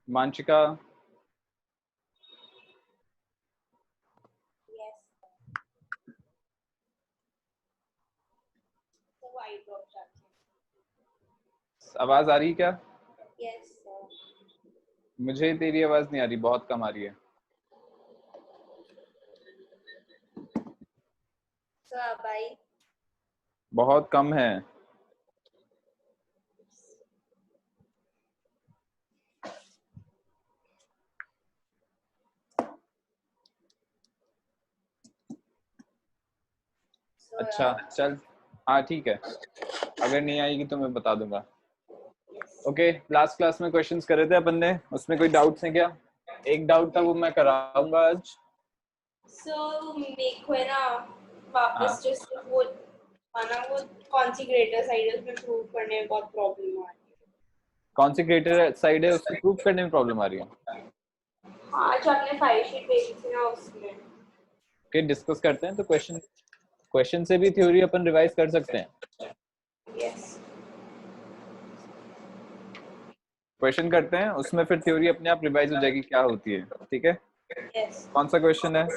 मांशिका, Yes. So I got that. आवाज आ रही है क्या? Yes, sir. मुझे तेरी आवाज नहीं आ रही, बहुत कम आ रही है। So bye. बहुत कम है। So अच्छा चल, हाँ ठीक है, अगर नहीं आएगी तो मैं बता दूंगा। ओके, लास्ट क्लास में क्वेश्चंस कर रहे थे अपन ने, उसमें कोई डाउट्स हैं क्या? एक डाउट था वो मैं कराऊंगा आज। so मेरे को है ना वापस जस्ट वो आना वो कौन सी ग्रेटर साइड में प्रूव करने में बहुत प्रॉब्लम आ रही है। कौन सी ग्रेटर साइड है उसको प्रूव करने में प्रॉब्लम आ रही है? हाँ जो आपने फाइल शीट भेजी थी ना उसमें। ओके, डिस्कस करते हैं। तो क्वेश्चन से भी थ्योरी अपन रिवाइज कर सकते हैं। यस। क्वेश्चन करते हैं, उसमें फिर थ्योरी अपने आप रिवाइज हो जाएगी क्या होती है। ठीक है, यस। कौन सा क्वेश्चन है?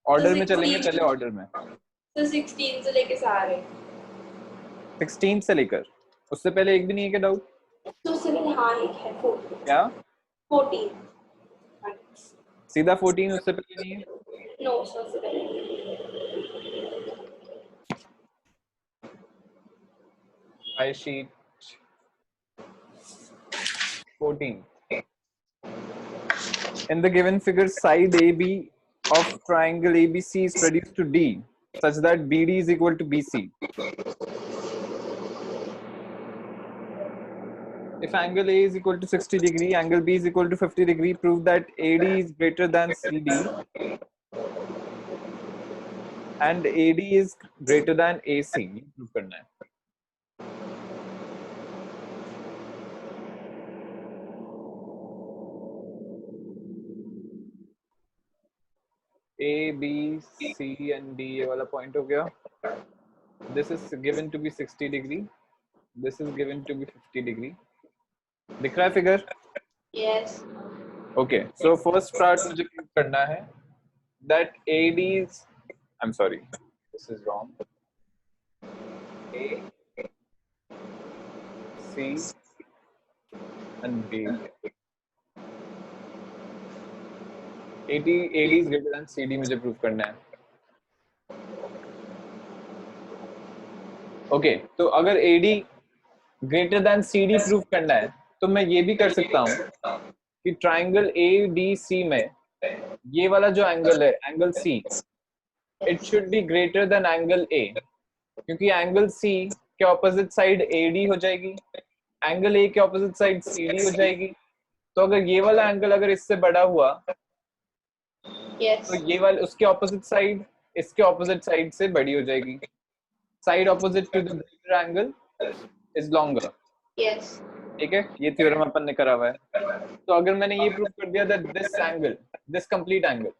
ऑर्डर में चलेंगे, पहले ऑर्डर में। तो 16 से लेके सारे 16 से लेकर, उससे पहले एक भी नहीं है क्या डाउट? तो उससे पहले हाँ एक है 14 क्या 14 सीधा 14? उससे पहले नहीं है? नो उससे पहले file sheet 14। In the given figure, side AB of triangle ABC is reduced to D such that BD is equal to BC. If angle A is equal to 60 degree, angle B is equal to 50 degree, prove that AD is greater than CD and AD is greater than AC. ये prove करना है। A, B, C and D ये वाला point हो गया। This is given to be 60 degree. This is given to be 50 degree. दिख रहा है figure? Yes. Okay, so first part मुझे prove करना है that AD is, I'm sorry, this is wrong. A, C and B. AD is greater than CD मुझे prove करना है। Okay, तो अगर AD greater than CD prove करना है तो मैं ये भी कर सकता हूँ कि ट्राइंगल ADC में ये वाला जो एंगल है, angle C, it should be greater than angle A, क्योंकि एंगल C के ऑपोजिट साइड AD हो जाएगी, एंगल A के ऑपोजिट साइड CD हो जाएगी। तो अगर ये वाला एंगल अगर इससे बड़ा हुआ तो ये वाला उसके ऑपोजिट साइड इसके ऑपोजिट साइड से बड़ी हो जाएगी। Side opposite to the greater angle is longer. Yes. ठीक है, ये थ्योरम अपन ने करा हुआ है। तो अगर मैंने ये प्रूव कर दिया that this angle, this complete angle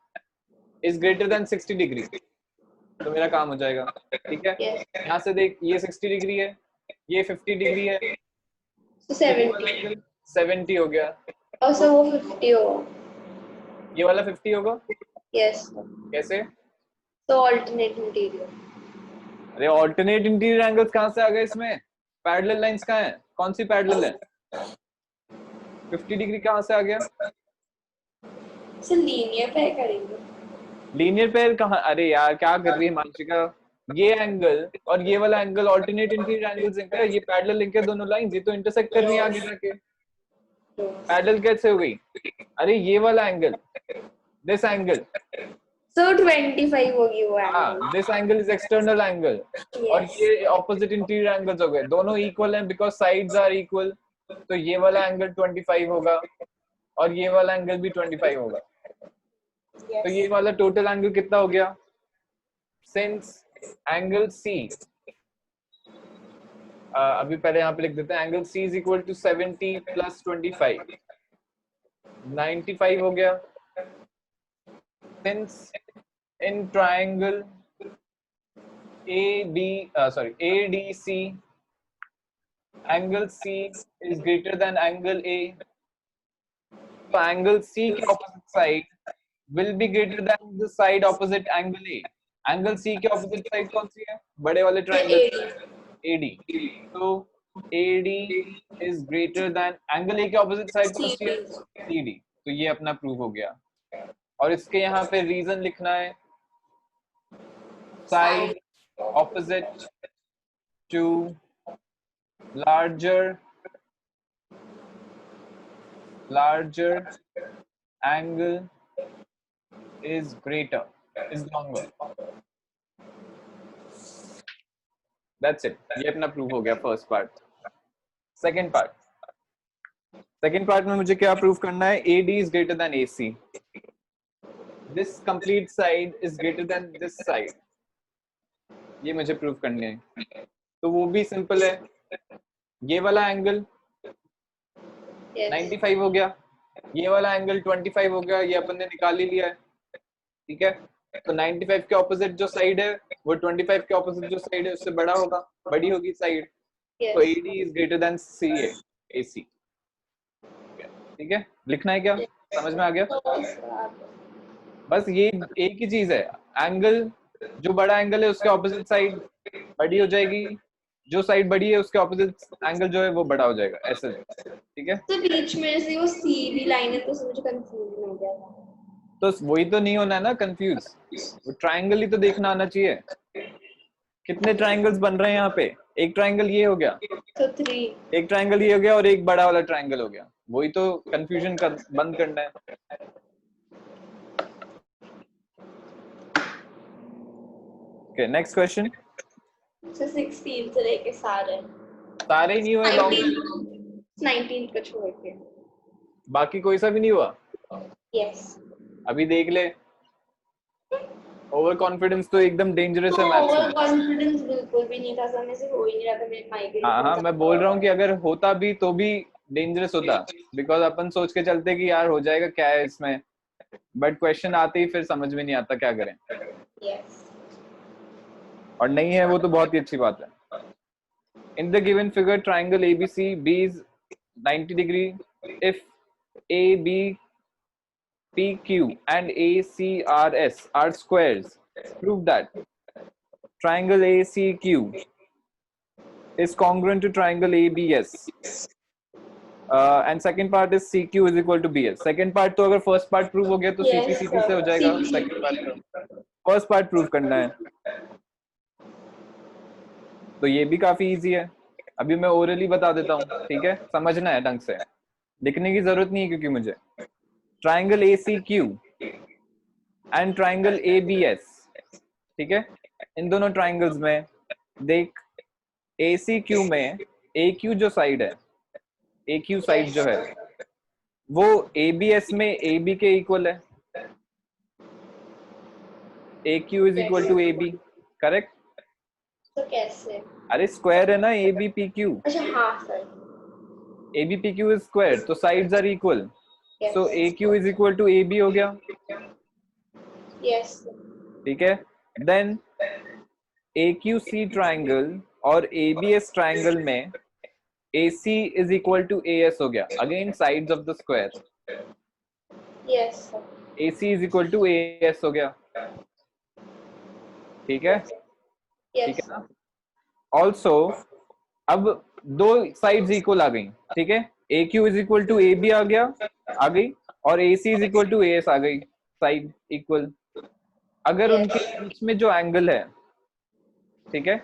is greater then 60 degree, तो मेरा काम हो जाएगा। ठीक है, यहाँ से देख, ये 60 डिग्री है, ये 50 डिग्री है, तो तो ये वाला एंगल 70 हो गया, और सर वो 50 होगा। ये वाला 50 होगा। यस। कैसे? तो ऑल्टरनेट इंटीरियर। अरे ऑल्टरनेट इंटीरियर एंगल्स कहाँ से आ गए इसमें? पैरेलल लाइंस कहाँ है? कौन सी पैरेलल है? 50 डिग्री कहाँ से आ गया? सर लीनियर पे करेंगे। लीनियर पेयर कहाँ? अरे यार क्या कर रही है मानसिका? ये एंगल और ये वाला एंगल ऑल्टरनेट इंटीरियर एंगल्स हैं क्या? ये पैरेलल लिंक है दोनों लाइंस, ये तो इंटरसेक्ट कर रही है आगे जाके। पैरेलल कैसे हो गई? अरे ये वाला एंगल, दिस एंगल, सो 25 होगी वो हाँ, angle. This angle is external angle और ये ऑपोजिट इंटीरियर एंगल्स हो गए, दोनों इक्वल हैं बिकॉज साइड्स आर इक्वल। तो ये वाला एंगल 25 होगा और ये वाला एंगल भी 25 होगा। तो ये वाला टोटल एंगल कितना हो गया? सिंस एंगल C, अभी पहले यहाँ पे लिख देते हैं, angle C is equal to 70 plus 25, 95 हो गया। Since in triangle ADC angle C is greater than angle A, तो एंगल सी के opposite side will be greater than the side opposite angle A. Angle C के opposite side कौन सी है? बड़े वाले ट्रायंगल एडी। तो AD is greater than angle A के ऑपोजिट साइड कौन सी है? सीडी। तो ये अपना प्रूव हो गया। और इसके यहाँ पे रीजन लिखना है, side opposite to larger angle is greater, is longer. That's it. ये अपना प्रूव हो गया फर्स्ट पार्ट। सेकंड पार्ट में मुझे क्या प्रूव करना है? AD is greater than AC. This complete side is greater than this side. ये मुझे प्रूव करने हैं। तो वो भी सिंपल है। ये वाला एंगल 95 हो गया, ये वाला एंगल 25 हो गया, ये अपन ने निकाल ही लिया है। ठीक है, तो 95 के ऑपोजिट जो साइड है वो 25 के ऑपोजिट जो साइड है उससे बड़ा होगा, बड़ी होगी साइड। तो AD is greater then CA AC। ठीक है, लिखना है क्या? समझ में आ गया? बस ये एक ही चीज है, एंगल जो बड़ा एंगल है उसके ऑपोजिट साइड बड़ी हो जाएगी, जो साइड बड़ी है उसके ऑपोजिट एंगल जो है वो बड़ा हो जाएगा, ऐसे। ठीक है, तो बीच में से वो सीधी लाइन है तो मुझे कंफ्यूजन हो गया था। तो वही तो नहीं होना है ना कंफ्यूज, वो ट्रायंगल ही तो देखना आना चाहिए। कितने ट्रायंगल्स बन रहे हैं यहाँ पे? एक ट्रायंगल ये हो गया, तो 3, एक ट्रायंगल ये हो गया और एक बड़ा वाला ट्रायंगल हो गया। वही तो कंफ्यूजन बंद करना है। Okay, next question. so 16 से लेके सारे ही नहीं हुए लॉन्ग, 19 को छोड़ के बाकी कोई सा भी नहीं हुआ। यस अभी देख ले, ओवर कॉन्फिडेंस तो एकदम डेंजरस है मैथ्स में। ओवर कॉन्फिडेंस बिल्कुल भी नहीं था, समय से हो ही नहीं रहा था, मेरे माइग्रेन। हाँ, मैं बोल रहा हूँ कि अगर होता भी तो भी डेंजरस होता, बिकॉज अपन सोच के चलते कि यार हो जाएगा क्या है इसमें, बट क्वेश्चन आते ही फिर समझ में नहीं आता क्या करें। यस और नहीं है वो तो बहुत ही अच्छी बात है। In the given figure triangle ABC B is 90 degree if AB PQ and ACRS are squares. Prove that triangle ACQ is congruent to triangle ABS. And second part is CQ is equal to BS. Second part तो अगर first part prove हो गया तो CP CP से हो जाएगा। Second part first part prove करना है, तो ये भी काफी इजी है। अभी मैं ओरली बता देता हूँ, ठीक है, समझना है ढंग से, लिखने की जरूरत नहीं है क्योंकि मुझे। Triangle ACQ and triangle ABS, ठीक है, इन दोनों ट्राइंगल्स में देख, ACQ में AQ जो साइड है, AQ साइड जो है वो ABS में AB के इक्वल है। AQ is equal to AB, correct? तो कैसे? अरे स्क्वायर है ना ABPQ। अच्छा हाँ सर, ABPQ इज स्क्वायर, तो sides are equal, so AQ is equal to AB हो गया। यस ठीक है, देन AQC ट्राइंगल और ABS ट्राइंगल में AC is equal to AS हो गया, again sides of the square. Yes AC is equal to AS हो गया। ठीक है, ठीक है ना? ऑल्सो अब दो साइड्स इक्वल आ गई, ठीक है, AQ is equal to AB आ गई, और AC is equal to AS आ गई, साइड इक्वल। अगर उनके बीच में जो एंगल है, ठीक है,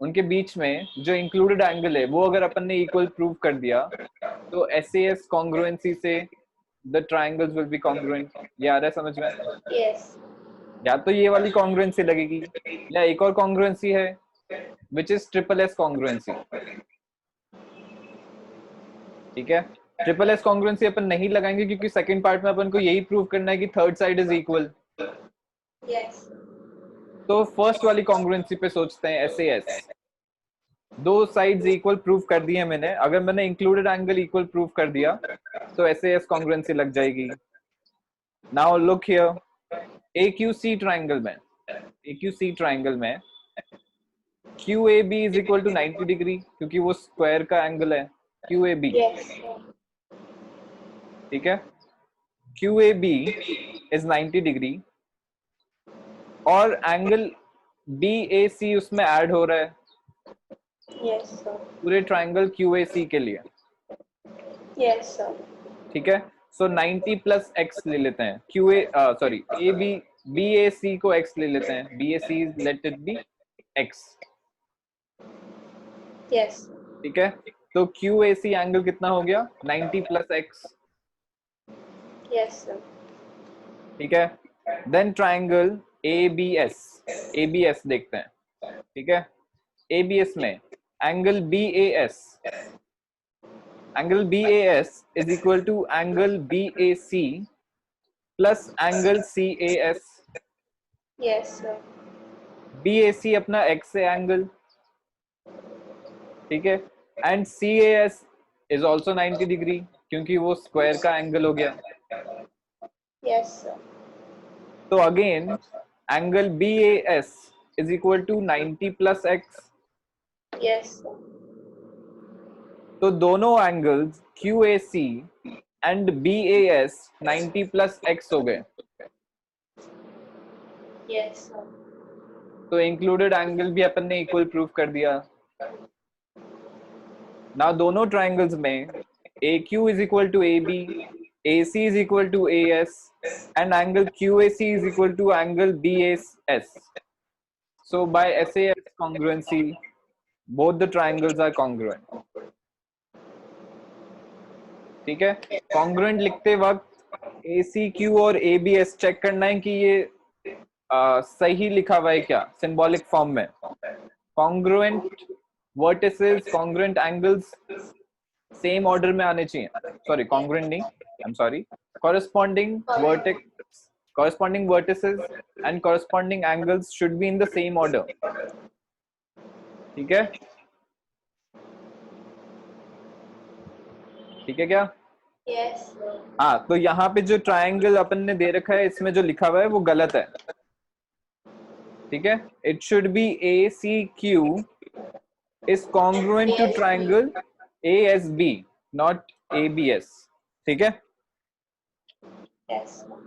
उनके बीच में जो इंक्लूडेड एंगल है वो अगर अपन ने इक्वल प्रूव कर दिया तो SAS कॉन्ग्रुएंसी से the triangles will be congruent. ये आ रहा है समझ में? यस या तो ये वाली कॉन्ग्रुएंसी लगेगी या एक और कॉन्ग्रुएंसी है which is SSS congruency। ठीक है, SSS congruency अपन नहीं लगाएंगे क्योंकि सेकंड पार्ट में अपन को यही प्रूव करना है कि third side is equal. Yes तो फर्स्ट वाली कॉन्ग्रुएंसी पे सोचते हैं, SAS। दो साइड्स इक्वल प्रूव कर दिए मैंने, अगर मैंने इंक्लूडेड एंगल इक्वल प्रूव कर दिया तो SAS कॉन्ग्रुएंसी लग जाएगी। Now look here, AQC triangle में QAB is equal to 90 degree, क्योंकि वो स्क्वायर का एंगल है QAB। यस ठीक है, QAB is 90 डिग्री और एंगल BAC उसमें ऐड हो रहा है Yes, sir. पूरे ट्राइंगल QAC के लिए. Yes, sir. ठीक है. सो 90 प्लस x ले लेते हैं. QA सॉरी BAC को x ले लेते हैं. BAC let it be x. Yes. ठीक है. तो QAC एंगल कितना हो गया? 90 प्लस x. Yes, sir. ठीक है. देन ट्राइंगल ABS देखते हैं. ठीक है. ABS में angle BAS is equal to angle BAC plus angle CAS. Yes, sir. BAC अपना x है एंगल. ठीक है. And CAS is also 90 degree क्योंकि वो स्क्वायर का एंगल हो गया. Yes, sir. तो again angle BAS is equal to 90 plus x. Yes, sir. तो दोनों angles QAC and BAS 90 plus x हो गए. Yes, sir. तो इंक्लूडेड एंगल भी अपन ने इक्वल प्रूव कर दिया. ना दोनों ट्राइंगल्स में AQ is equal to AB, AC is equal to AS and angle QAC is equal to angle BAS. So by SAS congruency, both the triangles are congruent. ठीक है. Congruent लिखते वक्त ACQ और ABS चेक करना है कि ये सही लिखा हुआ है क्या सिंबॉलिक फॉर्म में. Congruent vertices, congruent angles same order में आने चाहिए. सॉरी, कॉन्ग्रुएंट नहीं, I am sorry. Corresponding vertices and corresponding angles should be in the same order. ठीक है. ठीक है क्या? Yes, sir. हाँ. तो यहाँ पे जो ट्राइंगल अपन ने दे रखा है इसमें जो लिखा हुआ है वो गलत है. ठीक है. It should be ACQ is congruent to triangle ASB, not ABS. ठीक है. Yes, sir.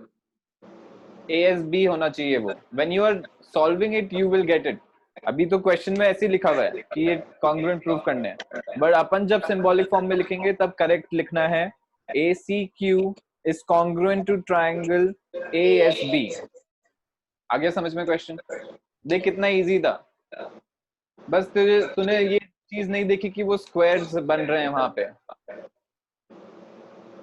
ASB होना चाहिए वो. When you are solving it, you will get it. अभी तो क्वेश्चन में ऐसे लिखा हुआ है कि ये congruent प्रूव करने हैं, बट अपन जब सिंबॉलिक फॉर्म में लिखेंगे तब करेक्ट लिखना है ACQ is congruent to triangle ASB. आ गया समझ में क्वेश्चन? देख कितना इजी था. बस तूने ये चीज नहीं देखी कि वो स्क्वायर्स बन रहे हैं वहां पे.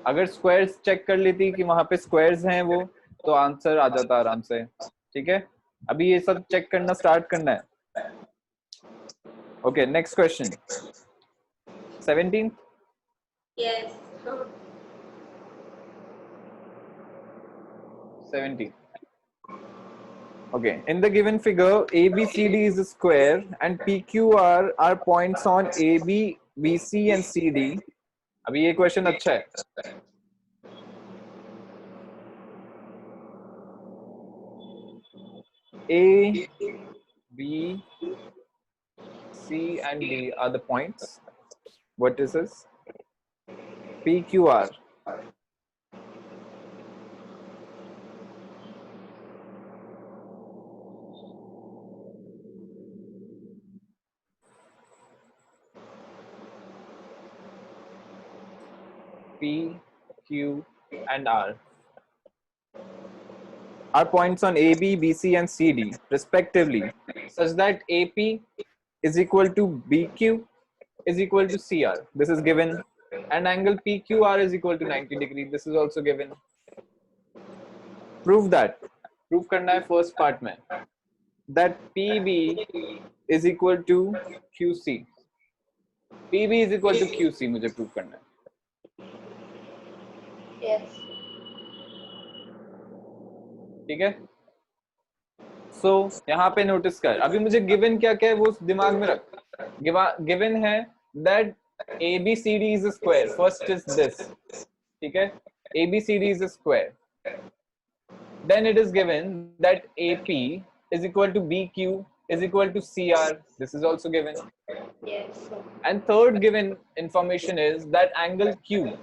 अगर स्क्वायर्स चेक कर लेती कि वहां पे स्क्वायर्स हैं वो, तो आंसर आ जाता आराम से. ठीक है. अभी ये सब चेक करना स्टार्ट करना है. Okay, next question 17. Yes. 17. Okay, in the given figure, ABCD is a square and PQR are points on AB, BC and CD. अभी ये क्वेश्चन अच्छा है. A, B, C and D are the points. Vertices. PQR. P, Q and R are points on AB, BC and CD respectively, such that AP is equal to BQ is equal to CR. This is given. And angle PQR is equal to 90 degree. This is also given. Prove that. Prove करना है first part में. That PB is equal to QC. PB is equal to QC मुझे prove करना है. Yes. ठीक है. सो यहाँ पे नोटिस कर. अभी मुझे गिवन क्या क्या है वो दिमाग में रख. गिवन है that ABCD is a square. First is this. ठीक है. ABCD is a square. Then it is given that AP is equal to BQ is equal to CR. This is also given. Yes, sir. And third given information is that angle Q,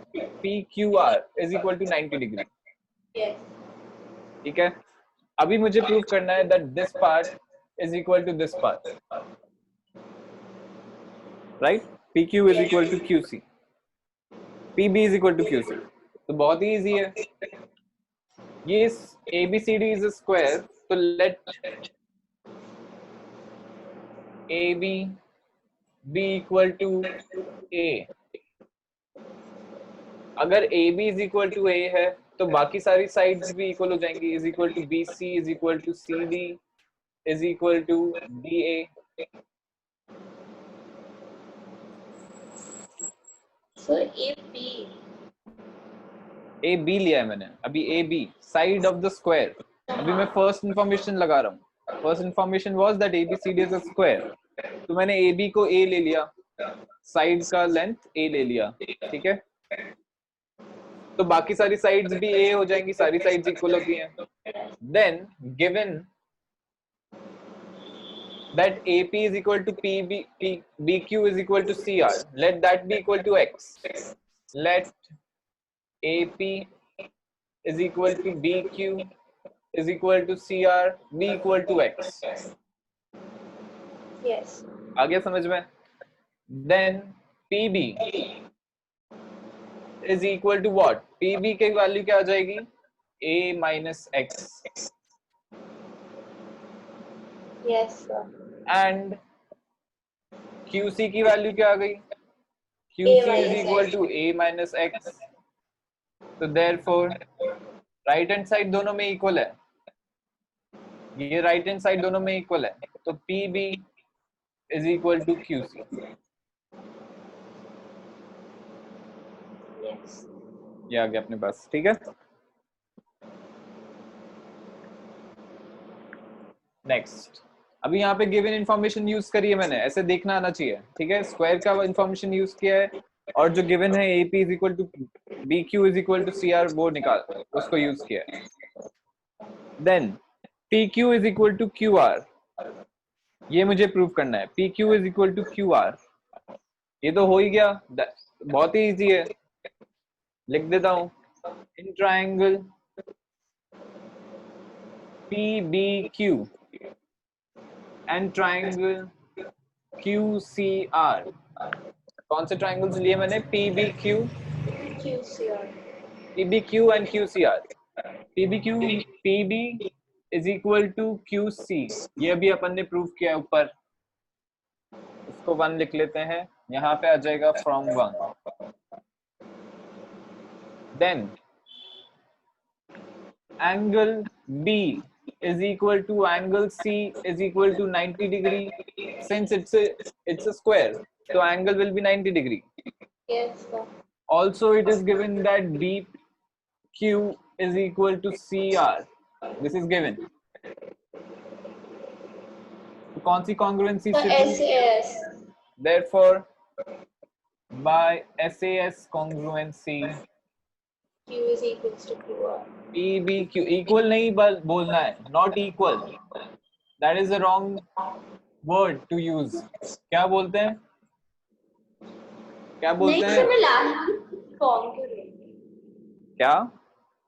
PQR is equal to 90 degree. Yes. ठीक है, अभी मुझे prove करना है that this part is equal to this part, right? PQ is equal to QC, PB is equal to QC। तो बहुत ही easy है ये। ABCD इज अ स्क्वायर, तो let AB be equal to A। अगर AB is equal to A है तो बाकी सारी साइड्स भी इक्वल हो जाएंगी, is equal to BC is equal to CD is equal to DA। So AB. AB लिया है मैंने अभी, AB side of the square. अभी मैं फर्स्ट इंफॉर्मेशन लगा रहा हूँ। First information was that ABCD is a square, तो मैंने AB को A ले लिया, साइड का लेंथ A ले लिया, ठीक है? तो बाकी सारी साइड्स भी A हो जाएंगी, सारी साइड्स इक्वल होती हैं। Then given that AP is equal to BQ is equal to CR, let that be equal to X. Let AP is equal to BQ is equal to CR be equal to X. Yes. आ गया समझ में? Then PB is equal to what? PB की value क्या आ जाएगी? A minus X. Yes, sir. And QC की value क्या आ गई? QC is equal to A minus X. तो therefore राइट हैंड साइड दोनों में इक्वल है, ये राइट हैंड साइड दोनों में इक्वल है, तो PB is equal to QC। Yes. ये आ गया अपने पास, ठीक है? नेक्स्ट, अभी यहाँ पे गिवन इंफॉर्मेशन यूज करी है मैंने, ऐसे देखना आना चाहिए, ठीक है? स्क्वायर का इंफॉर्मेशन यूज किया है और जो गिवन है AP is equal to BQ is equal to CR वो निकाल, उसको यूज किया है। Then PQ is equal to QR, ये मुझे प्रूव करना है। PQ is equal to QR, ये तो हो ही गया, बहुत ही इजी है, लिख देता हूं। In triangle PBQ and triangle QCR, कौन से ट्राइंगल्स लिए मैंने? PBQ and QCR। PB is equal to QC, ये अभी अपन ने प्रूव किया है ऊपर, उसको 1 लिख लेते हैं, यहाँ पे आ जाएगा from 1। Then angle B is equal to angle C is equal to 90 degree. Since it's a square, so angle will be 90 degree. Yes, sir. Also, it is given that BQ is equal to CR. This is given. तो कौन सी congruency So से prove? SAS. Therefore, by SAS congruency, Q is equals to QR. PBQ equal नहीं बोलना है, not equal. That is the wrong word to use. क्या बोलते हैं? क्या बोलते नहीं हैं? सर, मैं लास्ट फॉर्म क्यों रही? क्या?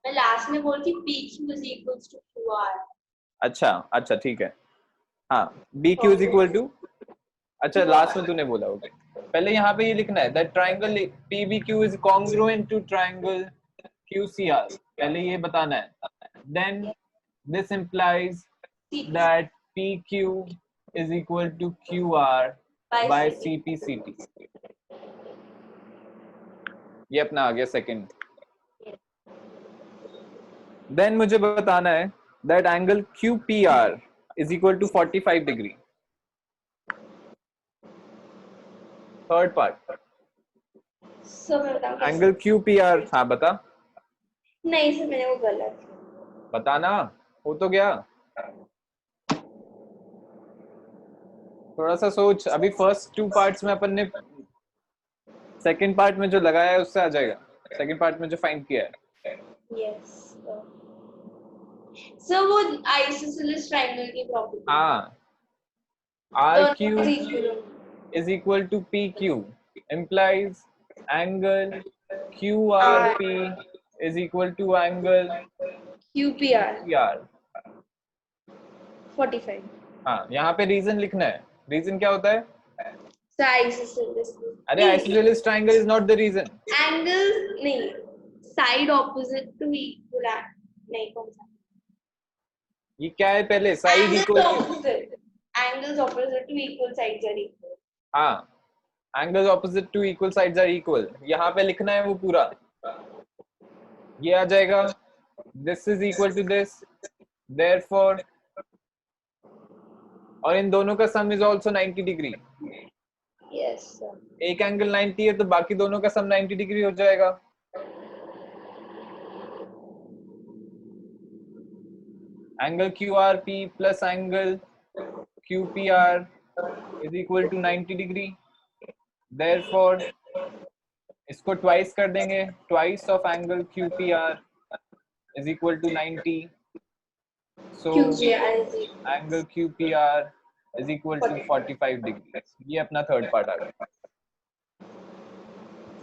मैं लास्ट में बोलती PQ is equals to QR. अच्छा अच्छा ठीक है, हाँ BQ is equal to, अच्छा लास्ट में तूने बोला, ओके। पहले यहाँ पे ये लिखना है that triangle PBQ is congruent to triangle QCR, पहले ये बताना है। Then this implies that PQ is equal to QR by CPCT। ये अपना आ गया सेकंड। देन मुझे बताना है that angle QPR is equal to 45 degree। Third part, angle QPR, हाँ बता। नहीं सर, मैंने वो गलत। बताना, हो तो गया, थोड़ा सा सोच। अभी फर्स्ट 2 पार्ट्स में अपन ने, सेकंड पार्ट में जो लगाया है उससे आ जाएगा, सेकंड पार्ट में जो फाइंड किया है। यस सर, वो आइसोसेलेस ट्रायंगल की प्रॉपर्टी। हाँ, RQ is equal to PQ implies angle QRP is equal to angle QPR PR. 45. हाँ, यहाँ पे रीजन लिखना है. रीजन क्या होता है? So isosceles. अरे isosceles triangle is not the reason. Angles नहीं. Side opposite to equal नहीं कौन सा? ये क्या है पहले? Side equal to. Opposite. Angles opposite to equal sides are equal. हाँ, angles opposite to equal sides are equal. यहाँ पे लिखना है वो पूरा. ये आ जाएगा. This is equal to this. Therefore, और इन दोनों का सम is also 90 degree. Yes sir. एक एंगल 90 है तो बाकी दोनों का सम 90 डिग्री हो जाएगा. Angle QRP plus angle QPR is equal to 90 degree. Therefore, इसको ट्वाइस कर देंगे. Twice of angle QPR is equal to 90. So angle QPR is equal to 45 degree. ये अपना थर्ड पार्ट आ गया.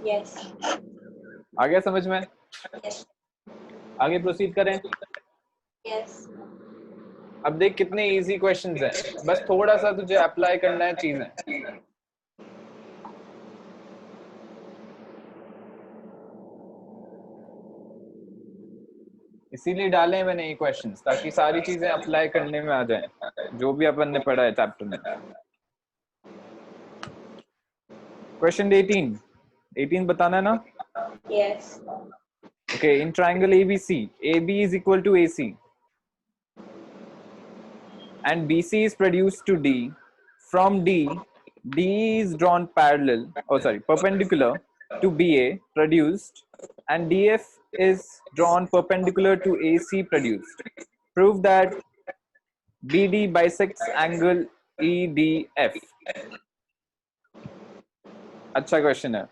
Yes. आ गया समझ में? Yes. आगे प्रोसीड करें. Yes. अब देख कितने इजी क्वेश्चंस हैं. बस थोड़ा सा तुझे अप्लाई करना है चीजें. इसीलिए डाले हैं मैंने ये क्वेश्चंस ताकि सारी चीजें अप्लाई करने में आ जाएं जो भी अपन ने पढ़ा है चैप्टर में. क्वेश्चन 18 बताना है ना? Yes. Okay, in triangle ABC, AB is equal to AC and BC is produced to D. From D is drawn perpendicular to BA produced, and DF is drawn perpendicular to AC produced. Prove that BD bisects angle EDF. अच्छा question है.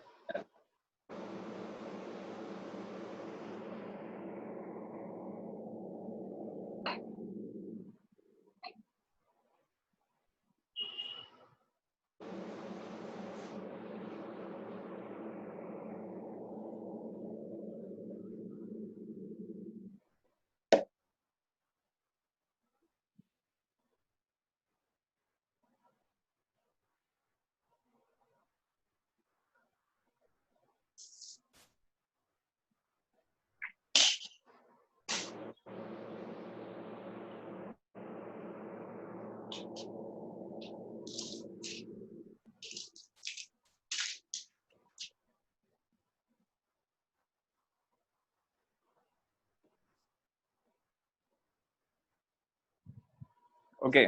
Okay,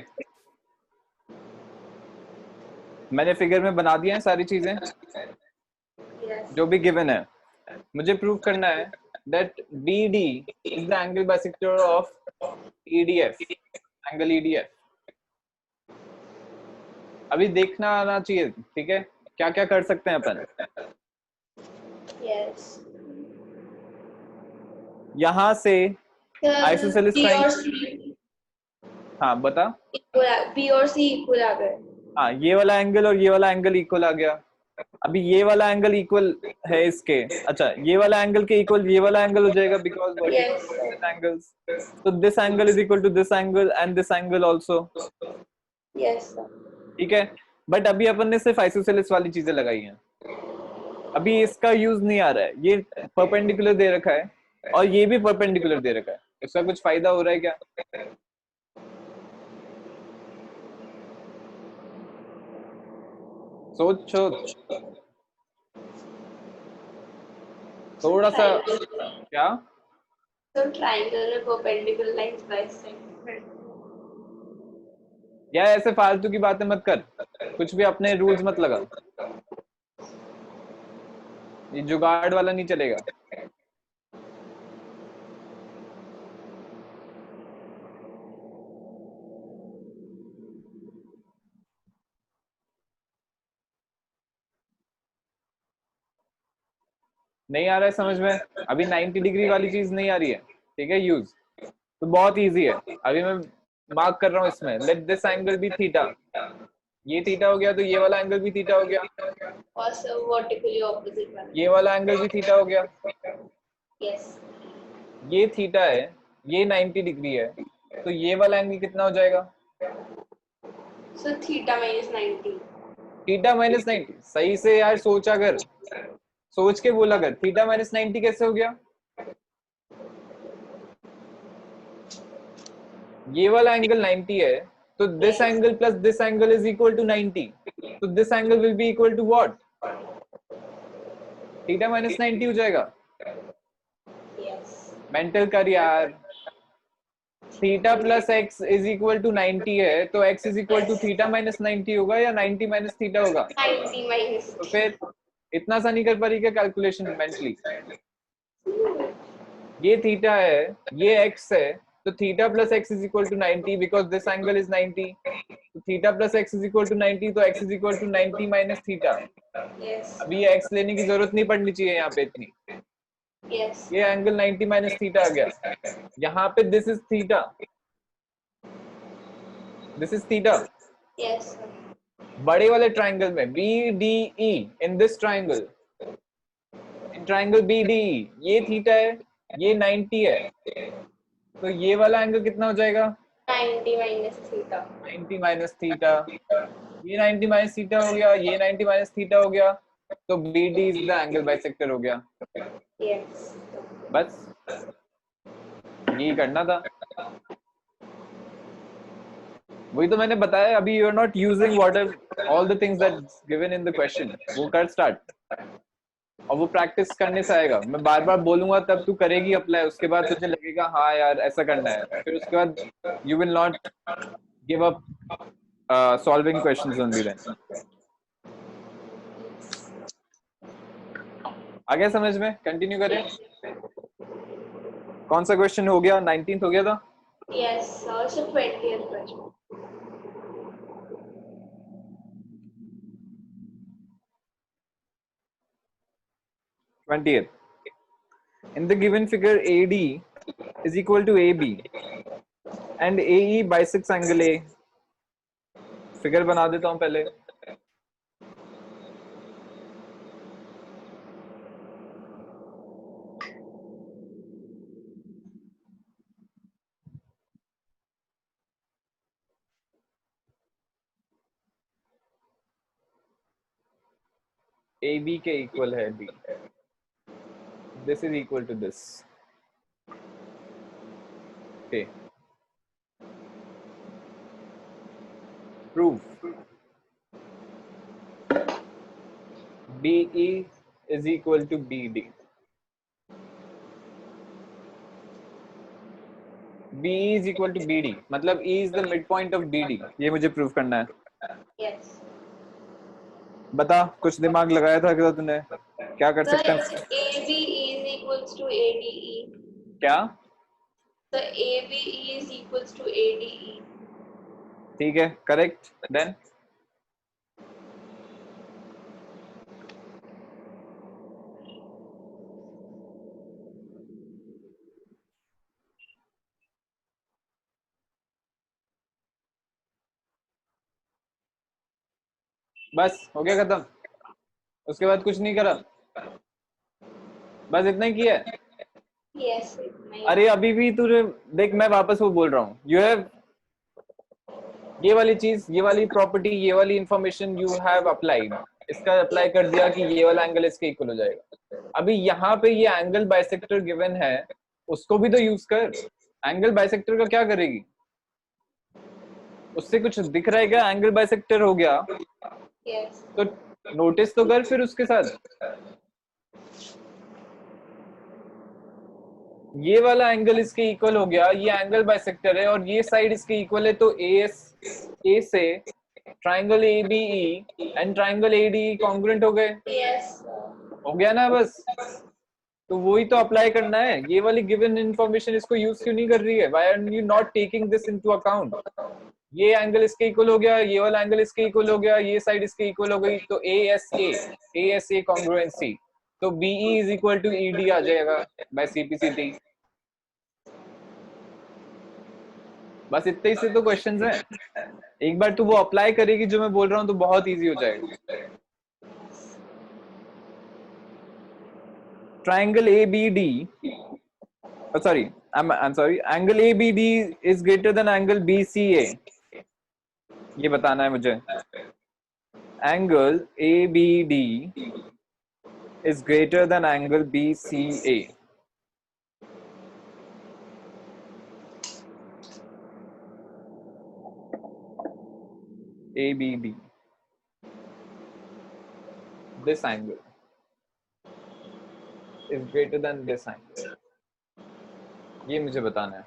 मैंने figure में बना दिया है सारी चीजें. Yes. जो भी गिवन है मुझे प्रूव करना है that BD is the angle bisector of EDF, angle EDF. अभी देखना आना चाहिए. ठीक है, क्या क्या कर सकते हैं अपन. Yes. यहाँ से आइसोसेलेस B और ट्रायंगल. C हाँ बता. B और C इक्वल आ गए. हाँ, ये वाला एंगल और ये वाला एंगल इक्वल आ गया. अभी ये वाला एंगल इक्वल है इसके. अच्छा, ये वाला एंगल के इक्वल ये वाला एंगल हो जाएगा बिकॉज एंगल्स. तो this angle is equal to this angle and this angle also. Yes sir. ठीक है, बट अभी अपन ने सिर्फ आइसोसेलेस वाली चीजें लगाई हैं. अभी इसका यूज नहीं आ रहा है. ये परपेंडिकुलर दे रखा है और ये भी परपेंडिकुलर दे रखा है. इसका कुछ फायदा हो रहा है क्या? सोचो थोड़ा सा. क्या? So triangle में perpendicular lines bisect. यार ऐसे फालतू की बातें मत कर. कुछ भी अपने रूल्स मत लगा. ये जुगाड़ वाला नहीं चलेगा. नहीं आ रहा है समझ में? अभी 90 डिग्री वाली चीज नहीं आ रही है. ठीक है, यूज तो बहुत इजी है. अभी मैं मार्क कर रहा हूँ इसमें. Let this angle be theta. ये थीटा हो गया तो ये वाला एंगल भी थीटा हो गया. और सब vertically opposite वाला. ये वाला एंगल भी थीटा हो गया. Yes. ये थीटा है, ये 90 डिग्री है, तो ये वाला एंगल कितना हो जाएगा? So theta minus 90. Theta minus 90। सही से यार सोच, अगर सोच के बोला कर, थीटा माइनस 90 कैसे हो गया? ये वाला एंगल 90 है, तो this angle plus this angle is equal to 90, तो this angle will be equal to what? Theta minus 90 हो जाएगा। Yes. मेंटल कर यार। Theta plus X is equal to 90 है, तो X is equal to theta minus 90 होगा या 90 minus theta होगा? 90 minus. तो फिर इतना सा नहीं कर पा रही क्या कैलकुलेशन मेंटली? ये थीटा है, ये एक्स है, तो theta plus X is equal to 90 because this angle is 90, तो theta plus X is equal to 90, तो X is equal to 90 minus theta. Yes. अभी ये एक्स लेने की जरूरत नहीं पड़नी चाहिए यहाँ पे इतनी। Yes. ये एंगल 90 माइनस थीटा आ गया, यहाँ पे this is theta, this is theta. Yes. बड़े वाले ट्राइंगल में BDE, in this triangle, in triangle BDE, ये थीटा है, ये 90 है, तो ये वाला एंगल कितना हो जाएगा? 90 minus theta. 90 minus theta. ये 90 माइनस थीटा हो गया, ये 90 माइनस थीटा हो गया, तो BD is the angle bisector हो गया। Yes. बस यही करना था। वही तो मैंने बताया, अभी you are not using what are all the things that given in the question. वो कर स्टार्ट, और वो प्रैक्टिस करने से आएगा। मैं बार बार बोलूंगा तब तू करेगी अप्लाई, उसके बाद तुझे लगेगा हाँ यार ऐसा करना है, फिर उसके बाद you will not give up solving questions only then. आ गया समझ में? कंटिन्यू करें। कौन सा क्वेश्चन हो गया? 19th हो गया था। Yes. So 20th question. In the given figure, AD is equal to AB and AE bisects angle A. Figure बना देता हूं पहले। AB के इक्वल है B, this is equal to this. Okay. Prove BE is equal to BD. BE is equal to BD, मतलब E is the midpoint of BD। ये मुझे prove करना है। Yes. बता, कुछ दिमाग लगाया था क्या तूने? क्या कर सकते हैं? ABE is equals to ADE. क्या? The ABE is equals to ADE. ठीक है, करेक्ट। देन बस हो गया खत्म, उसके बाद कुछ नहीं करा, बस इतना ही किया है। Yes. अरे अभी भी तुझे देख, मैं वापस वो बोल रहा हूँ, यू हैव ये वाली चीज, ये वाली प्रॉपर्टी, ये वाली इंफॉर्मेशन यू हैव अप्लाइड, इसका अप्लाई कर दिया कि ये वाला एंगल इसके इक्वल हो जाएगा। अभी यहाँ पे ये एंगल बाइसेक्टर गिवन है, उसको भी तो यूज कर। एंगल बाइसेक्टर का क्या करेगी? उससे कुछ दिख रहा है क्या? एंगल बाइसेक्टर हो गया Yes. तो नोटिस तो कर फिर उसके साथ। ये वाला एंगल इसके इक्वल हो गया, ये एंगल बाइसेक्टर है और ये साइड इसके इक्वल है, तो ए से triangle ABE and triangle ADE congruent हो गए। Yes. हो गया ना? बस तो वही तो अप्लाई करना है। ये वाली गिवन इंफॉर्मेशन इसको यूज क्यों नहीं कर रही है? Why are you not taking this into account? ये एंगल इसके इक्वल हो गया, ये वाला एंगल इसके इक्वल हो गया, ये साइड इसके इक्वल हो गई, तो ASA कॉन्ग्रुएंसी, तो BE is equal to ED आ जाएगा बाय CPCT। बस इतने ही से तो क्वेश्चंस हैं। एक बार तू वो अप्लाई करेगी जो मैं बोल रहा हूँ तो बहुत इजी हो जाएगा। triangle ABD, oh, sorry, I'm sorry, angle ABD is greater than angle BCA. ये बताना है मुझे. Angle ABD is greater than angle BCA. ABD. This angle is greater than this angle. ये मुझे बताना है.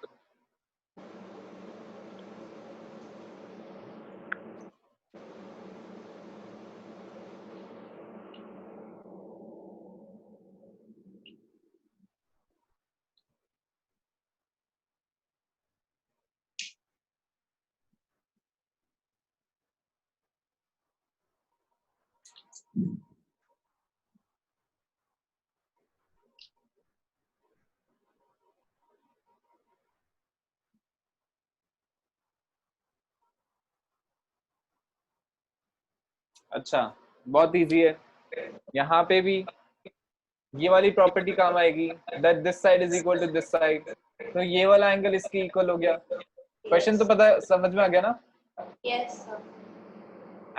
अच्छा, बहुत इजी है. यहाँ पे भी ये वाली प्रॉपर्टी काम आएगी, that this side is equal to this side. तो ये वाला एंगल इसके इक्वल हो गया. क्वेश्चन तो पता समझ में आ गया ना? Yes sir.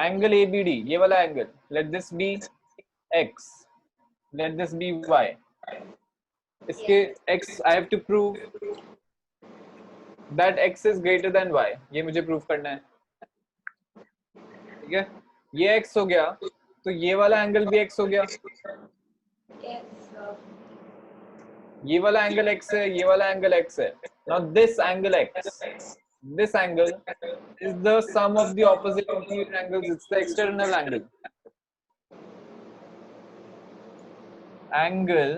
एंगल ABD, ये वाला angle, let this be x, let this be y. इसके x I have to prove that x is greater than y. ये मुझे प्रूव करना है. ठीक है, ये x हो गया, तो ये वाला एंगल भी x हो गया. Yes sir. ये वाला एंगल x है, ये वाला एंगल x है. Now this angle x, this angle is the sum of the opposite interior angles. It's the external angle. Angle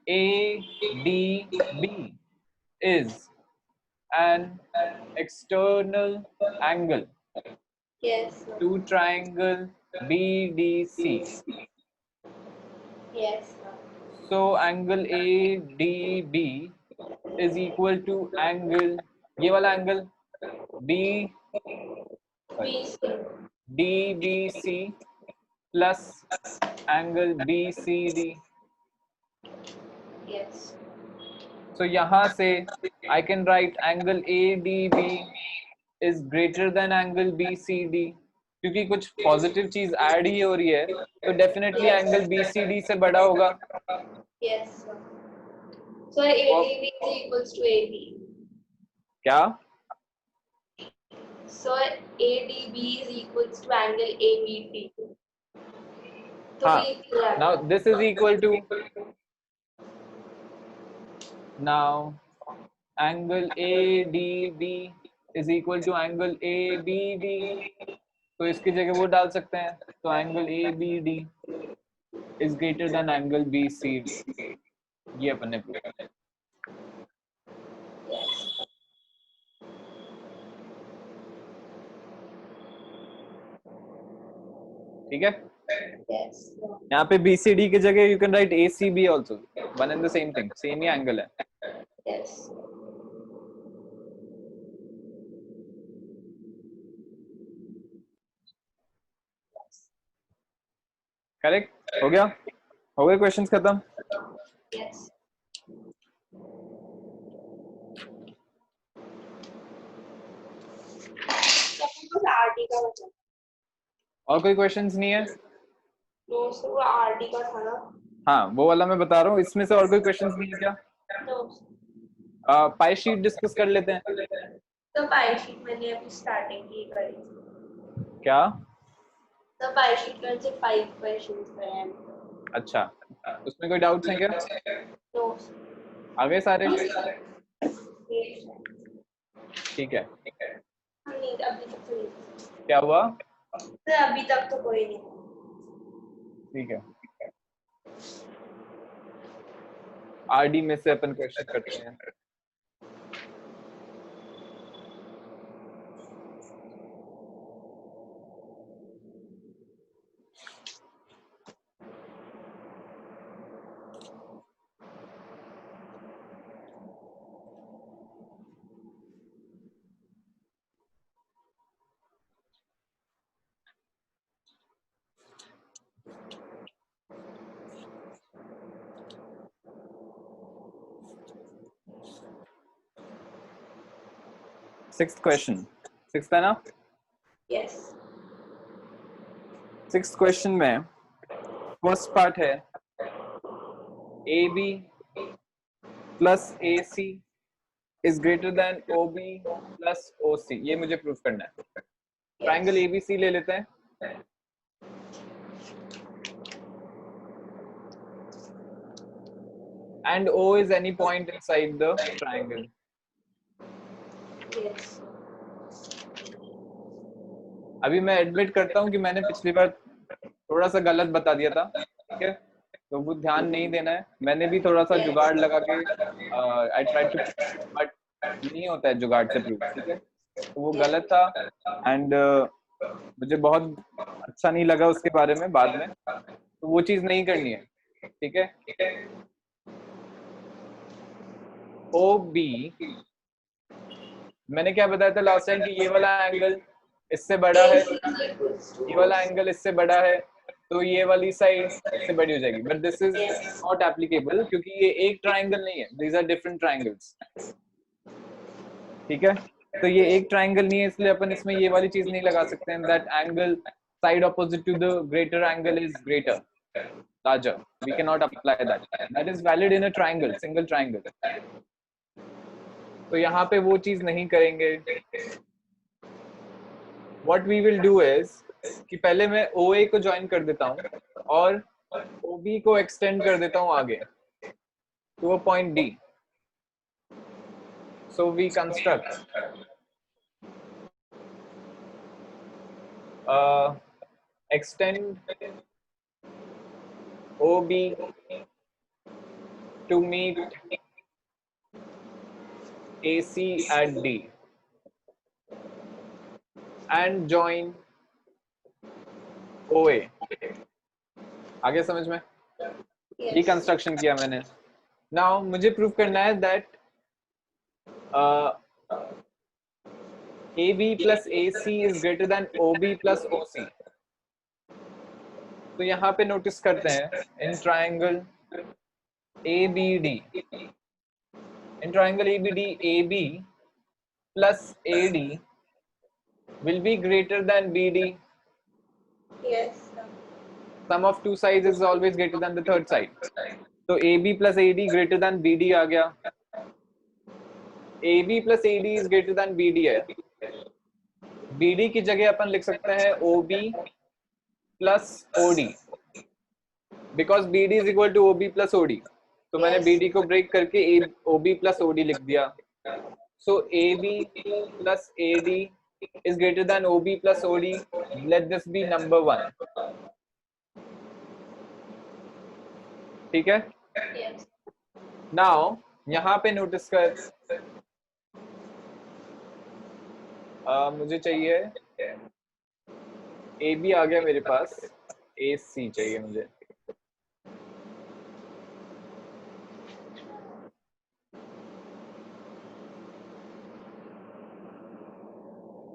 ADB is an external angle Yes sir. to triangle BDC. Yes sir. So angle ADB is equal to angle, ये वाला angle BC. DBC plus angle BCD. Yes. So यहाँ से I can write angle ADB is greater than angle BCD. क्योंकि कुछ positive चीज add ही हो रही है, तो डेफिनेटली एंगल BCD से बड़ा होगा. Yes sir. So ADB is equals to AB. क्या? So ADB is equals to angle ABT. हाँ. Now this is equal to, now angle ADB is equal to angle ABD. तो इसकी जगह वो डाल सकते हैं. तो angle ABD is greater than angle BCD. ये अपन ने प्रूव किया. ठीक है. Yes. यहाँ पे BCD की जगह you can write ACB also. One and the same thing, same he angle है. Yes. करेक्ट हो गया? हो गए क्वेश्चंस खत्म? Yes. RD का बचा. और कोई क्वेश्चंस नहीं है? No sir, वो RD का था ना. हाँ, वो वाला मैं बता रहा हूँ. इसमें से और कोई क्वेश्चंस नहीं है क्या? No. पाई शीट डिस्कस कर लेते हैं. तो पाई शीट मैंने अभी स्टार्टिंग की करी. क्या? तो पाई शीट में से 5 क्वेश्चंस करे हैं. अच्छा, उसमें कोई डाउट्स हैं क्या? No. आ गए सारे? Yes. ठीक है. नहीं अभी तक तो नहीं. क्या हुआ? तो अभी तक तो कोई नहीं. ठीक है. आरडी में से अपन क्वेश्चन करते हैं. सिक्स्थ क्वेश्चन, सिक्स्थ है ना? Yes. सिक्स्थ क्वेश्चन में फर्स्ट पार्ट है A B plus A C is greater than O B plus O C, ये मुझे प्रूफ करना है। ट्राइंगल ए बी सी ले लेते हैं। And O is any point inside the triangle. Yes. अभी मैं एडमिट करता हूँ कि मैंने पिछली बार थोड़ा सा गलत बता दिया था, ठीक है, तो वो ध्यान नहीं देना है। मैंने भी थोड़ा सा जुगाड़ लगा के आई ट्राई टू, बट नहीं होता है जुगाड़ से प्रूफ, ठीक है, तो वो गलत था। एंड मुझे बहुत अच्छा नहीं लगा उसके बारे में बाद में, तो वो चीज नहीं करनी है, ठीक है। ओ बी, मैंने क्या बताया था लास्ट टाइम कि ये वाला एंगल इससे बड़ा है, ये वाला एंगल इससे बड़ा है, तो ये वाली साइड इससे बड़ी हो जाएगी। But this is not applicable क्योंकि ये एक ट्राइंगल नहीं है, दीज आर डिफरेंट ट्राइंगल्स, ठीक है। तो ये एक ट्राइंगल नहीं है, इसलिए अपन इसमें ये वाली चीज नहीं लगा सकते हैं that angle side opposite to the greater angle is greater, larger. We cannot apply that. That is valid in a triangle, single triangle. तो यहाँ पे वो चीज नहीं करेंगे। What we will do is कि पहले मैं OA को ज्वाइन कर देता हूँ और OB को एक्सटेंड कर देता हूँ आगे to a point D. So we construct extend OB to meet AC at D and join OA. आगे समझ में? ये कंस्ट्रक्शन किया मैंने। नाउ मुझे प्रूव करना है that AB plus AC is greater than OB plus OC. तो यहाँ पे नोटिस करते हैं in triangle ABD, in triangle ABD, AB plus AD will be greater than BD. Yes. Sum of two sides is always greater than the third side. तो AB plus AD greater than BD आ गया। AB plus AD is greater than BD है। BD की जगह अपन लिख सकते हैं OB plus OD, because BD is equal to OB plus OD. तो मैंने BD को ब्रेक करके OB plus OD लिख दिया। So AB plus AD is greater than OB plus OD. Let this be number 1. ठीक है? Yes. Now यहाँ पे नोटिस कर, मुझे चाहिए AB आ गया मेरे पास, AC चाहिए मुझे।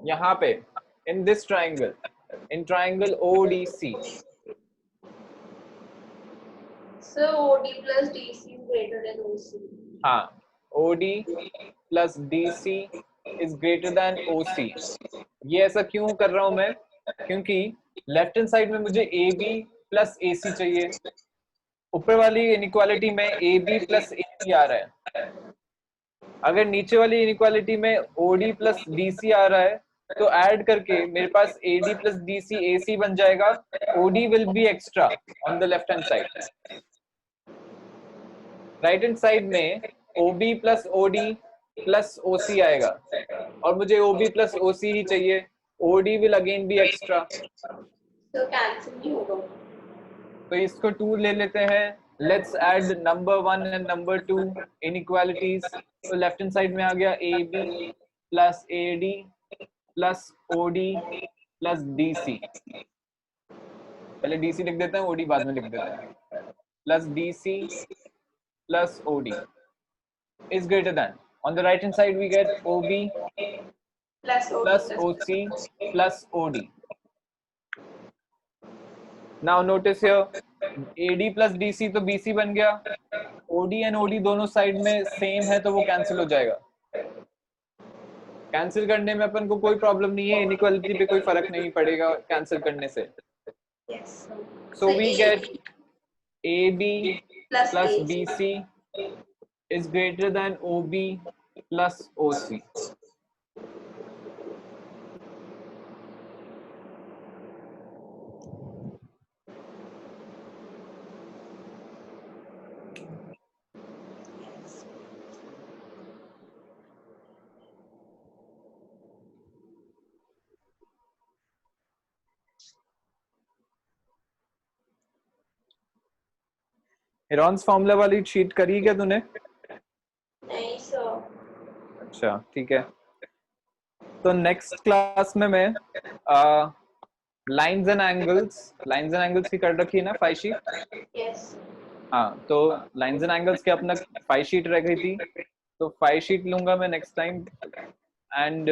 यहाँ पे in this triangle, in triangle ODC. So OD plus DC is greater than OC. हाँ, OD plus DC is greater than OC. ये ऐसा क्यों कर रहा हूं मैं? क्योंकि लेफ्ट हैंड साइड में मुझे AB plus AC चाहिए, ऊपर वाली इनइक्वालिटी में AB plus AC आ रहा है। अगर नीचे वाली इनइक्वालिटी में OD plus DC आ रहा है तो ऐड करके मेरे पास AD plus DC AC बन जाएगा। OD will be extra on the left hand side. Right hand side में OB plus OD plus OC आएगा और मुझे OB plus OC ही चाहिए। OD will again be extra. So cancel नहीं होगा। तो इसको 2 ले लेते हैं। Let's add number 1 and number 2 inequalities. तो लेफ्ट हैंड साइड में आ गया AB plus AD plus OD plus DC। पहले DC लिख देते हैं, OD बाद में लिख देते हैं। plus DC plus OD is greater than, on the right hand side we get OB Plus OC plus OD. Now notice here AD plus DC तो BC बन गया, OD and OD दोनों साइड में सेम है तो वो cancel हो जाएगा। कैंसिल करने में अपन को कोई प्रॉब्लम नहीं है, इनइक्वालिटी पे कोई फर्क नहीं पड़ेगा कैंसिल करने से. Yes. So we get AB plus plus AC. BC is greater than OB plus OC. Heron's formula वाली शीट करी क्या तूने? नहीं सर. अच्छा ठीक है. तो नेक्स्ट क्लास में मैं लाइंस एंड एंगल्स की कर रखी है ना 5 शीट. Yes. हाँ, तो लाइंस एंड एंगल्स की अपना 5 शीट रह गई थी, तो 5 शीट लूंगा मैं नेक्स्ट टाइम, एंड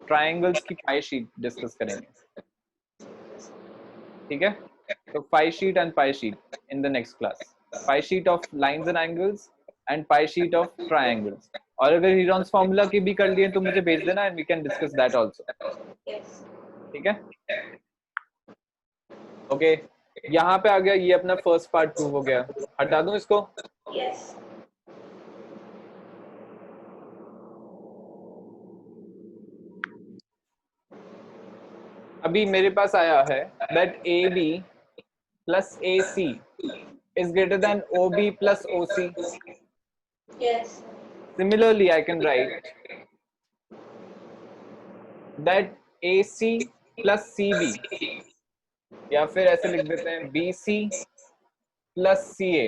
ट्रायंगल्स की 5 शीट डिस्कस करेंगे. ठीक है, तो 5 sheet and 5 sheet in the next class. 5 sheet of lines and angles and 5 sheet of triangles. और अगर हेरॉन्स फॉर्मूला की भी कर लिए तो मुझे भेज देना and we can discuss that also. Yes. ठीक है, ओके. यहाँ पे आ गया, ये अपना फर्स्ट पार्ट प्रूव हो गया. हटा दूं इसको? Yes. अभी मेरे पास आया है that AB plus AC is greater than OB plus OC. Yes. Similarly, I can write that AC plus CB, या फिर ऐसे लिख देते हैं BC plus CA.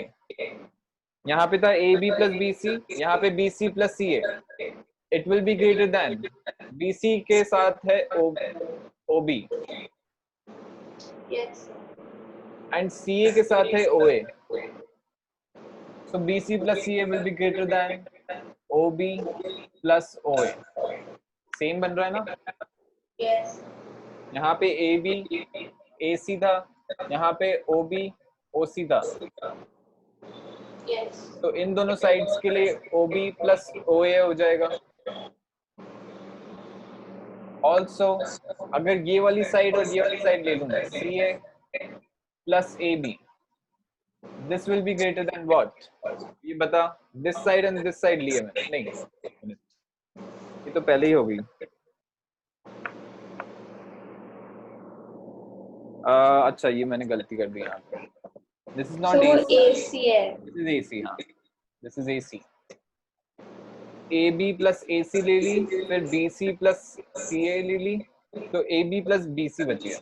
यहाँ पे था AB plus BC, यहाँ पे BC plus CA. It will be greater than BC के साथ है OB Yes. and CA के साथ है OA. So BC plus CA will be greater than OB plus OA. Same बन रहा है ना? Yes. यहाँ पे AB AC था, यहाँ पे OB OC था. Yes. तो इन दोनों साइड्स के लिए OB plus OA हो जाएगा. ऑल्सो अगर ये वाली साइड और ये वाली साइड ले लूं मैं, CA plus AB, this will be greater than what? ये बता. this side and this side लिए मैंने, नहीं ये तो पहले ही हो गई. अच्छा ये मैंने गलती कर दी यहाँ पे. This is not So AC. AC है. This is AC. हाँ, this is AC. AB plus AC ले ली, फिर BC plus CA ले ली, तो AB plus BC बच गया.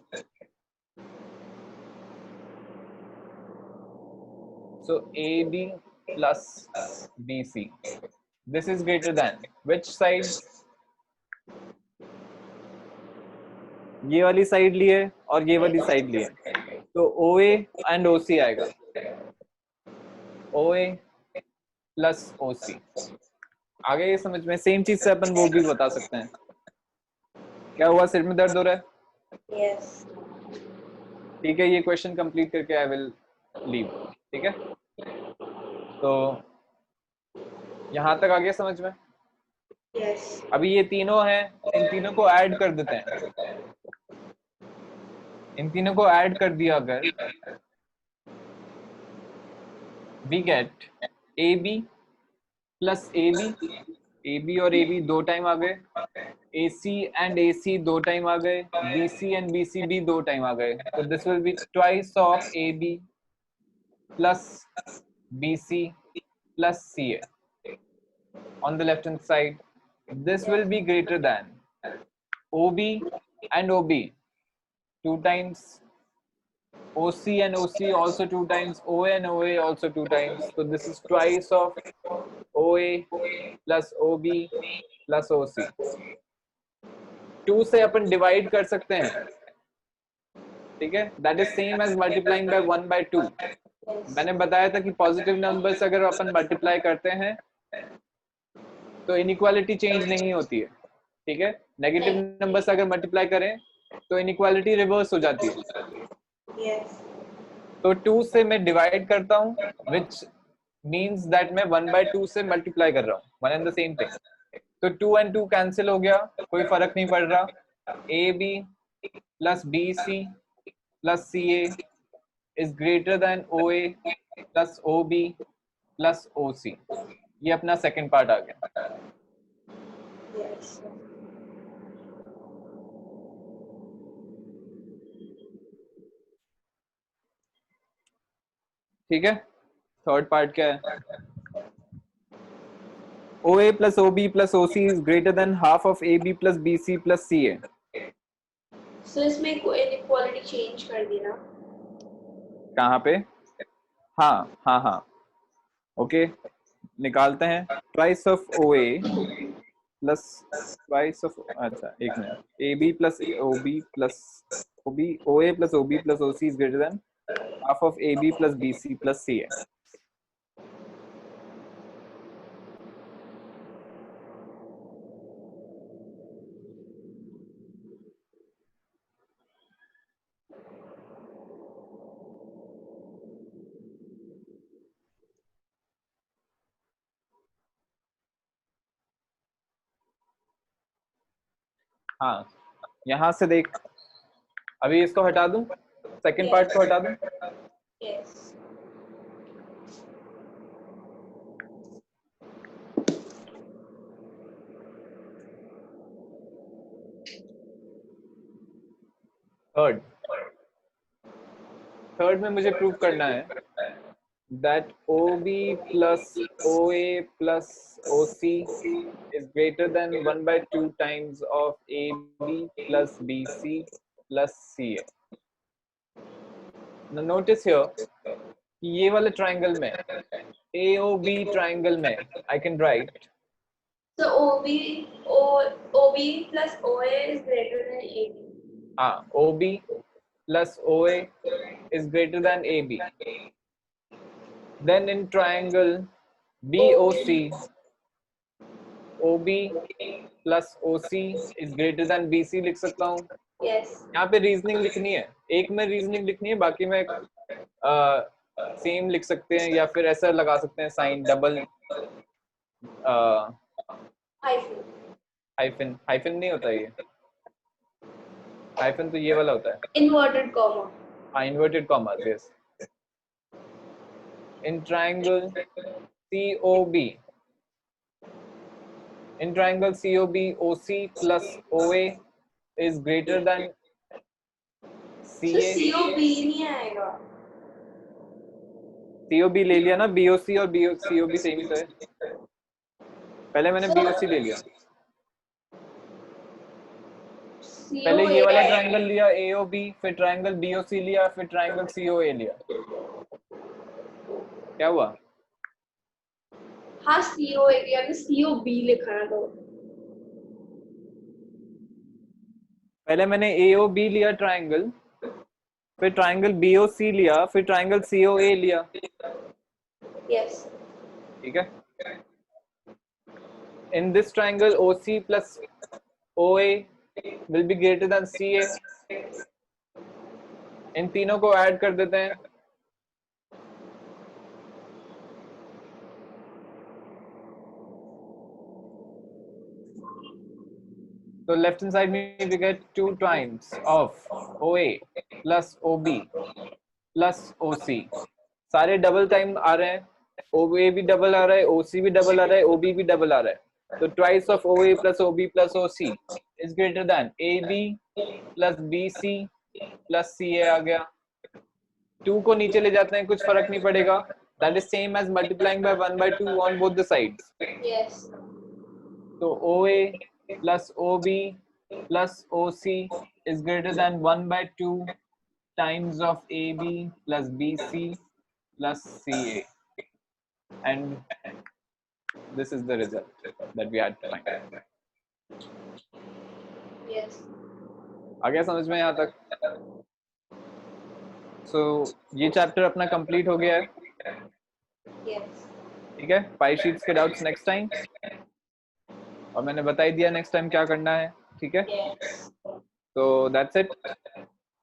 So AB plus BC. This is greater than which side? ये वाली साइड लिए और ये वाली साइड लिए, तो OA and OC आएगा. OA plus OC. आ गया ये समझ में? सेम चीज से अपन वो भी बता सकते हैं. क्या हुआ, सिर में दर्द हो रहा है? Yes. ठीक है, ये क्वेश्चन कंप्लीट करके आई विल लीव. ठीक है, तो यहाँ तक आ गया समझ में? Yes. अभी ये तीनों हैं, इन तीनों को ऐड कर देते हैं. इन तीनों को ऐड कर दिया अगर, we get AB plus AB. AB और AB दो टाइम आ गए, AC and AC दो टाइम आ गए, BC and BC भी दो टाइम आ गए. तो this will be twice of AB plus BC plus CA on the left hand side. This will be greater than OB and OB two times, OC and OC also two times, OA and OA also two times. So this is twice of OA plus OB plus OC. 2 से अपन divide कर सकते हैं. ठीक है, that is same as multiplying by 1 by 2. मैंने बताया था कि पॉजिटिव नंबर से अगर अपन मल्टीप्लाई करते हैं तो इनइक्वालिटी चेंज नहीं होती है. ठीक है, नेगेटिव नंबर से अगर मल्टीप्लाई करें तो इनइक्वालिटी रिवर्स हो जाती है. Yes. तो 2 से मैं डिवाइड करता हूं, which means that मैं 1 by 2 से मल्टीप्लाई कर रहा हूं. One and the same thing. तो 2 and 2 कैंसिल हो गया, कोई फर्क नहीं पड़ रहा। AB plus BC plus CA is greater than OA plus OB plus OC। ये अपना सेकंड पार्ट आ गया। Yes. ठीक है, थर्ड पार्ट क्या है? OA plus OB plus OC is greater than half of AB plus BC plus CA। So इसमें inequality change कर दी ना? कहाँ पे? हाँ हाँ हाँ, ओके, निकालते हैं। Twice of OA plus twice of, अच्छा एक minute, AB plus OB plus OB, OA plus OB plus OC is greater than half of AB plus BC plus CA। हाँ, यहाँ से देख, अभी इसको हटा दूं, सेकंड पार्ट को हटा दूं। Yes. थर्ड में मुझे प्रूव करना है that OB plus OA plus OC is greater than 1/2 times of AB plus BC plus CA। Now notice here कि ये वाले ट्राइंगल में, AOB ट्राइंगल में, I can write, So OB plus OA is greater than AB. हाँ, OB plus OA is greater than AB। Then in triangle BOC, OB plus OC is greater than BC लिख सकता हूँ। Yes. यहाँ पे reasoning लिखनी है, एक में रीजनिंग लिखनी है, बाकी में सेम लिख सकते हैं, या फिर ऐसा लगा सकते हैं sign double Hyphen. Hyphen. Hyphen नहीं होता ये, हाइफन तो ये वाला होता है। Inverted comma. हाँ, inverted commas, yes. In triangle COB, in triangle COB, OC plus OA is greater than So CA। COB नहीं आएगा. COB ले लिया ना, BOC और COB सेम ही तो है। पहले मैंने BOC ले लिया, पहले ये वाला ट्राइंगल लिया AOB, फिर ट्राइंगल BOC लिया, फिर ट्राइंगल COA लिया। क्या हुआ? हाँ COA या फिर COB लिखा है तो पहले मैंने AOB लिया ट्राइंगल, फिर ट्राइंगल BOC लिया, फिर ट्राइंगल COA लिया। yes. ठीक है। In this triangle OC plus OA will be greater than CA। इन तीनों को ऐड कर देते हैं। तो लेफ्ट हैंड साइड में we get 2 times of OA plus OB plus OC। सारे डबल टाइम आ रहे हैं, OA भी डबल आ रहा है, OC भी डबल आ रहा है, OB भी डबल आ रहा है। तो twice of OA plus OB plus OC is greater than AB plus BC plus CA आ गया। 2 को नीचे ले जाते हैं, कुछ फर्क नहीं पड़ेगा। That is same as multiplying by 1/2 on both the sides। Yes. तो OA plus OB plus OC is greater than 1/2 times of AB plus BC plus CA, and this is the result that we had to find। Yes. आ गया समझ में यहाँ तक? So ये chapter अपना complete हो गया है। Yes. ठीक है, 5 शीट्स के डाउट्स नेक्स्ट टाइम, और मैंने बता ही दिया नेक्स्ट टाइम क्या करना है। ठीक है, Yes. तो दैट्स इट।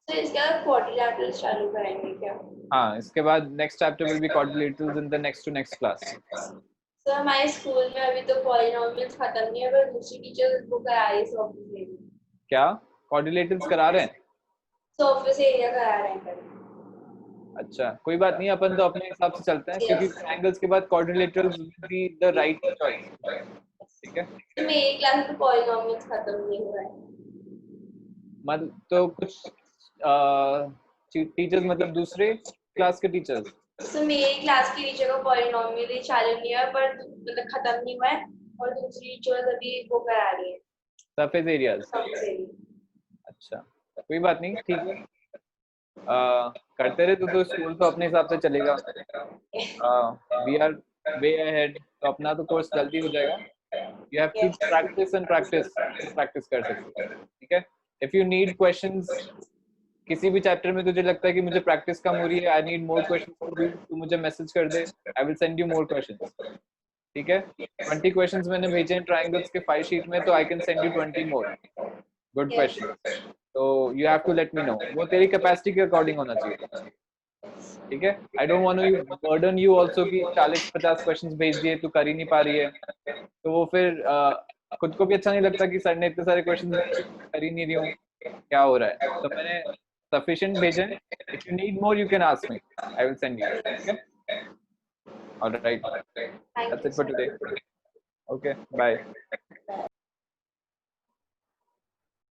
So इसके बाद quadrilaterals चालू करेंगे क्या? हाँ, इसके बाद next chapter will be quadrilaterals in the next to next class. Sir हमारे स्कूल में अभी तो पॉलिनोमियल्स खत्म नहीं है पर दूसरी टीचर वो करा रही है सरफेस एरिया। क्या क्वाड्रिलेटरल्स करा रहे हैं? सरफेस एरिया करा रहे हैं कल। अच्छा कोई बात नहीं, अपन तो अपने हिसाब से चलते हैं क्योंकि ट्रायंगल्स के बाद quadrilaterals will be the right choice. ठीक है, तो मेरी क्लास में तो पॉलिनोमियल्स खत्म नहीं हुआ है। मतलब तो कुछ टीचर्स मतलब दूसरे क्लास के टीचर्स। तो मेरी क्लास की टीचर को पॉलिनोमियल ही चालू नहीं हुआ है पर मतलब खत्म नहीं हुआ है और दूसरी टीचर्स अभी वो करा रही है सरफेस एरियाज। Surface area. अच्छा कोई बात नहीं, ठीक है। करते रहे तो स्कूल तो अपने हिसाब से चलेगा। वी आर वे अहेड, तो अपना तो कोर्स जल्दी हो जाएगा। You have to practice and practice, practice कर सकते हो। ठीक है, इफ यू नीड क्वेश्चंस किसी भी चैप्टर में, तुझे लगता है कि मुझे प्रैक्टिस कम हो रही है, I need more questions from you, तू मुझे मैसेज कर दे, I will send you more questions. ठीक है, 20 क्वेश्चंस मैंने भेजे हैं ट्रायंगल्स के 5 शीट में, तो I can send you 20 more good questions. तो you have to let me know, वो तेरी कैपेसिटी के अकॉर्डिंग होना चाहिए। ठीक है, I don't want to burden you also कि 40-50 क्वेश्चंस भेज दिए तू कर ही नहीं पा रही है, तो वो फिर खुद को भी अच्छा नहीं लगता कि सर ने इतने सारे क्वेश्चंस कर ही नहीं रही हूँ, क्या हो रहा है। तो मैंने सफिशिएंट भेजे हैं, if you need more you can ask me, I will send you. Okay, alright, Thank that's you, it for sir. Today. Okay, bye.